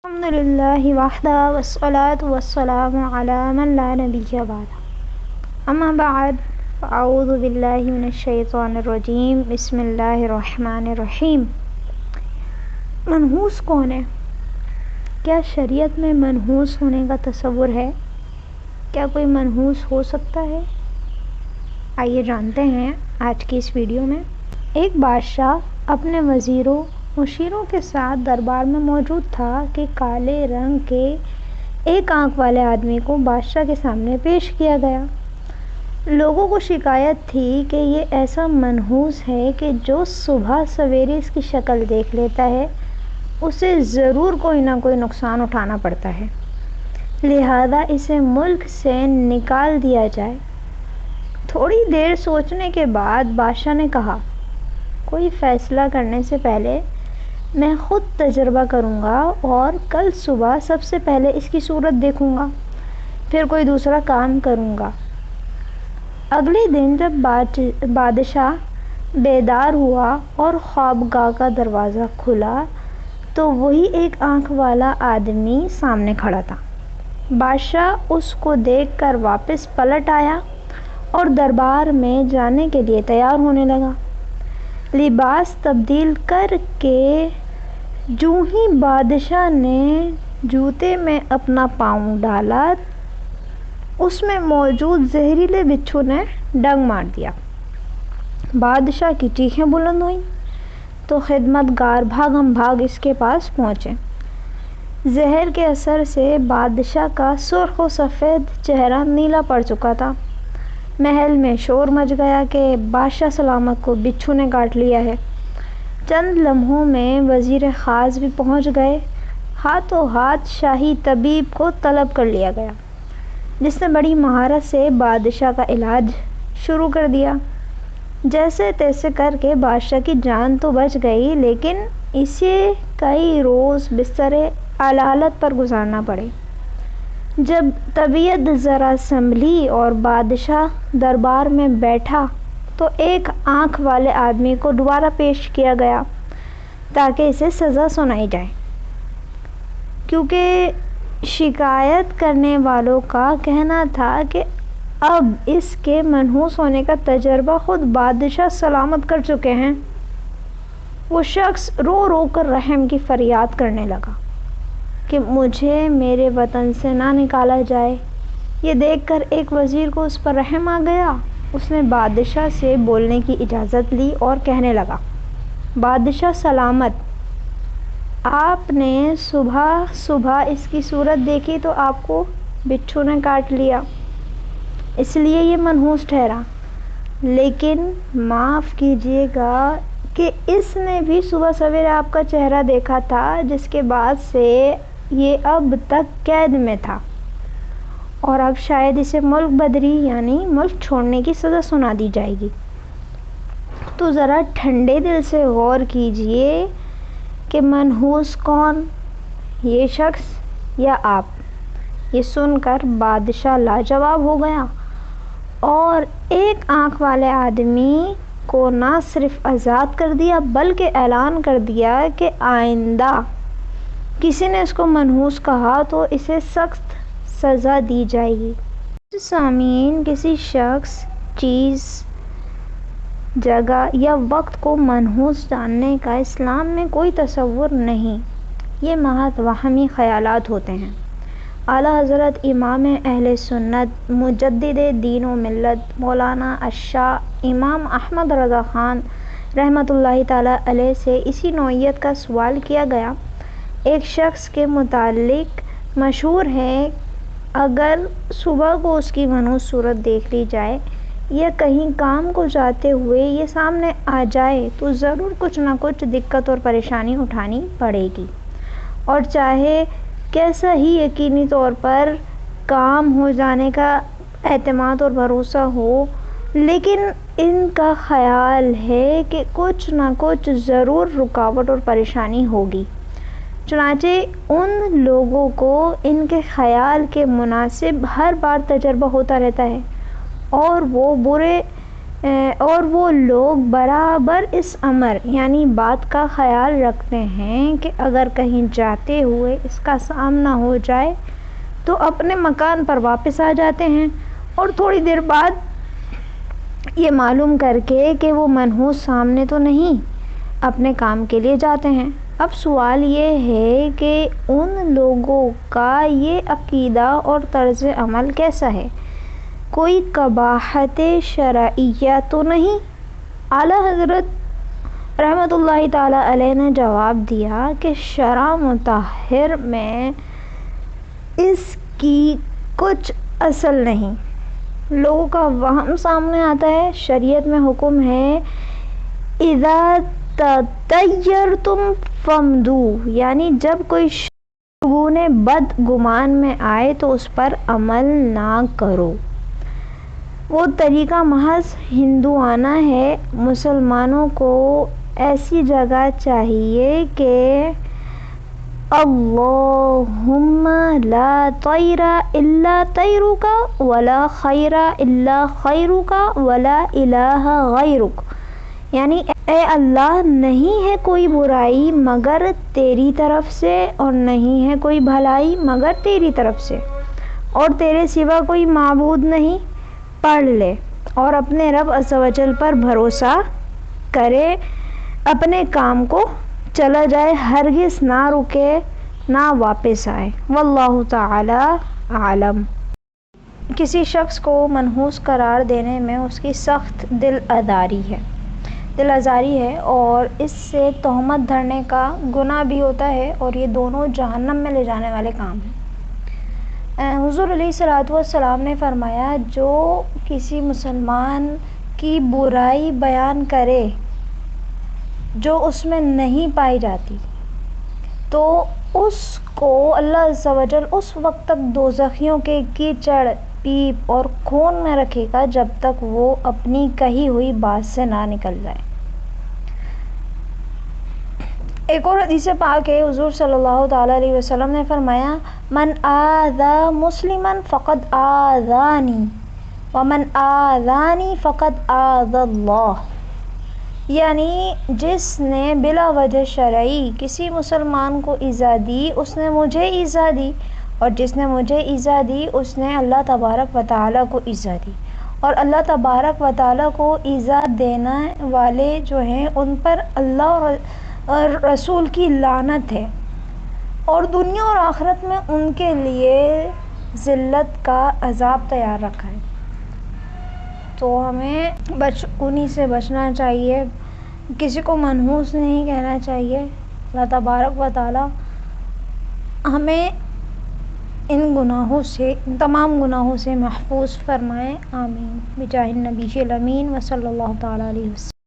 الحمد للہ وحدہ والصلاة والسلام علی من لا نبی بعد اما بعد فاعوذ باللہ من الشیطان الرجیم بسم اللہ الرحمن الرحیم۔ منحوس کون ہے؟ کیا شریعت میں منحوس ہونے کا تصور ہے؟ کیا کوئی منحوس ہو سکتا ہے؟ آئیے جانتے ہیں آج کی اس ویڈیو میں۔ ایک بادشاہ اپنے وزیروں مشیروں کے ساتھ دربار میں موجود تھا کہ کالے رنگ کے ایک آنکھ والے آدمی کو بادشاہ کے سامنے پیش کیا گیا۔ لوگوں کو شکایت تھی کہ یہ ایسا منحوس ہے کہ جو صبح سویرے اس کی شکل دیکھ لیتا ہے اسے ضرور کوئی نہ کوئی نقصان اٹھانا پڑتا ہے، لہذا اسے ملک سے نکال دیا جائے۔ تھوڑی دیر سوچنے کے بعد بادشاہ نے کہا، کوئی فیصلہ کرنے سے پہلے میں خود تجربہ کروں گا اور کل صبح سب سے پہلے اس کی صورت دیکھوں گا، پھر کوئی دوسرا کام کروں گا۔ اگلے دن جب بادشاہ بیدار ہوا اور خوابگاہ کا دروازہ کھلا تو وہی ایک آنکھ والا آدمی سامنے کھڑا تھا۔ بادشاہ اس کو دیکھ کر واپس پلٹ آیا اور دربار میں جانے کے لیے تیار ہونے لگا۔ لباس تبدیل کر کے جو ہی بادشاہ نے جوتے میں اپنا پاؤں ڈالا اس میں موجود زہریلے بچھو نے ڈنگ مار دیا۔ بادشاہ کی چیخیں بلند ہوئیں تو خدمتگار بھاگم بھاگ اس کے پاس پہنچے۔ زہر کے اثر سے بادشاہ کا سرخ و سفید چہرہ نیلا پڑ چکا تھا۔ محل میں شور مچ گیا کہ بادشاہ سلامت کو بچھو نے کاٹ لیا ہے۔ چند لمحوں میں وزیر خاص بھی پہنچ گئے۔ ہاتھوں ہاتھ شاہی طبیب کو طلب کر لیا گیا جس نے بڑی مہارت سے بادشاہ کا علاج شروع کر دیا۔ جیسے تیسے کر کے بادشاہ کی جان تو بچ گئی لیکن اسے کئی روز بستر اعلی حالت پر گزارنا پڑے۔ جب طبیعت ذرا سنبھلی اور بادشاہ دربار میں بیٹھا تو ایک آنکھ والے آدمی کو دوبارہ پیش کیا گیا تاکہ اسے سزا سنائی جائے، کیونکہ شکایت کرنے والوں کا کہنا تھا کہ اب اس کے منحوس ہونے کا تجربہ خود بادشاہ سلامت کر چکے ہیں۔ وہ شخص رو رو کر رحم کی فریاد کرنے لگا کہ مجھے میرے وطن سے نہ نکالا جائے۔ یہ دیکھ کر ایک وزیر کو اس پر رحم آ گیا۔ اس نے بادشاہ سے بولنے کی اجازت لی اور کہنے لگا، بادشاہ سلامت، آپ نے صبح صبح اس کی صورت دیکھی تو آپ کو بچھو نے کاٹ لیا، اس لیے یہ منحوس ٹھہرا، لیکن معاف کیجیے گا کہ اس نے بھی صبح سویرے آپ کا چہرہ دیکھا تھا جس کے بعد سے یہ اب تک قید میں تھا اور اب شاید اسے ملک بدری یعنی ملک چھوڑنے کی سزا سنا دی جائے گی۔ تو ذرا ٹھنڈے دل سے غور کیجیے کہ منحوس کون، یہ شخص یا آپ؟ یہ سن کر بادشاہ لاجواب ہو گیا اور ایک آنکھ والے آدمی کو نہ صرف آزاد کر دیا بلکہ اعلان کر دیا کہ آئندہ کسی نے اس کو منحوس کہا تو اسے سخت سزا دی جائے گی۔ سامعین، کسی شخص، چیز، جگہ یا وقت کو منحوس جاننے کا اسلام میں کوئی تصور نہیں، یہ محض وہمی خیالات ہوتے ہیں۔ اعلیٰ حضرت امام اہل سنت مجدد دین و ملت مولانا الشاہ امام احمد رضا خان رحمۃ اللہ تعالیٰ علیہ سے اسی نوعیت کا سوال کیا گیا۔ ایک شخص کے متعلق مشہور ہے، اگر صبح کو اس کی منحوس صورت دیکھ لی جائے یا کہیں کام کو جاتے ہوئے یہ سامنے آ جائے تو ضرور کچھ نہ کچھ دقت اور پریشانی اٹھانی پڑے گی، اور چاہے کیسا ہی یقینی طور پر کام ہو جانے کا اعتماد اور بھروسہ ہو، لیکن ان کا خیال ہے کہ کچھ نہ کچھ ضرور رکاوٹ اور پریشانی ہوگی۔ چنانچہ ان لوگوں کو ان کے خیال کے مناسب ہر بار تجربہ ہوتا رہتا ہے اور وہ برے اور وہ لوگ برابر اس امر یعنی بات کا خیال رکھتے ہیں کہ اگر کہیں جاتے ہوئے اس کا سامنا ہو جائے تو اپنے مکان پر واپس آ جاتے ہیں، اور تھوڑی دیر بعد یہ معلوم کر کے کہ وہ منحوس سامنے تو نہیں، اپنے کام کے لیے جاتے ہیں۔ اب سوال یہ ہے کہ ان لوگوں کا یہ عقیدہ اور طرز عمل کیسا ہے؟ کوئی قباحت شرعیہ تو نہیں؟ اعلیٰ حضرت رحمۃ اللہ تعالی علیہ نے جواب دیا کہ شرع مطہر میں اس کی کچھ اصل نہیں۔ لوگوں کا وہم سامنے آتا ہے۔ شریعت میں حکم ہے اذا تطیرتم فامدوا، یعنی جب کوئی شگون بد گمان میں آئے تو اس پر عمل نہ کرو۔ وہ طریقہ محض ہندوانہ ہے۔ مسلمانوں کو ایسی جگہ چاہیے کہ اللہم لا طیر الا طیرک ولا خیر الا خیرک ولا الہ غیرک، یعنی اے اللہ نہیں ہے کوئی برائی مگر تیری طرف سے، اور نہیں ہے کوئی بھلائی مگر تیری طرف سے، اور تیرے سوا کوئی معبود نہیں۔ پڑھ لے اور اپنے رب عز و جل پر بھروسہ کرے، اپنے کام کو چلا جائے، ہرگز نہ رکے نہ واپس آئے۔ واللہ تعالی عالم۔ کسی شخص کو منحوس قرار دینے میں اس کی سخت دل آزاری ہے اور اس سے تہمت دھرنے کا گناہ بھی ہوتا ہے، اور یہ دونوں جہنم میں لے جانے والے کام ہیں۔ حضور علیہ الصلوۃ والسلام نے فرمایا جو کسی مسلمان کی برائی بیان کرے جو اس میں نہیں پائی جاتی تو اس کو اللہ عز و جل اس وقت تک دوزخیوں کے کیچڑ، پیپ اور خون میں رکھے گا جب تک وہ اپنی کہی ہوئی بات سے نہ نکل جائے۔ ایک اور حدیث پاک ہے، حضور صلی اللہ تعالی علیہ وسلم نے فرمایا من آذا مسلما فقد آذانی ومن آذانی فقد آذى اللہ، یعنی جس نے بلا وجہ شرعی کسی مسلمان کو ایذا دی اس نے مجھے ایذا دی، اور جس نے مجھے ایذا دی اس نے اللہ تبارک و تعالیٰ کو ایذا دی، اور اللہ تبارک و تعالیٰ کو ایذا دینے والے جو ہیں ان پر اللہ اور رسول کی لعنت ہے، اور دنیا اور آخرت میں ان کے لیے ذلت کا عذاب تیار رکھا ہے۔ تو ہمیں انہی سے بچنا چاہیے، کسی کو منحوس نہیں کہنا چاہیے۔ اللہ تبارک و تعالی ہمیں ان گناہوں سے، ان تمام گناہوں سے محفوظ فرمائے، آمین، بجاہ النبی الامین وصلی اللہ تعالی علیہ وسلم۔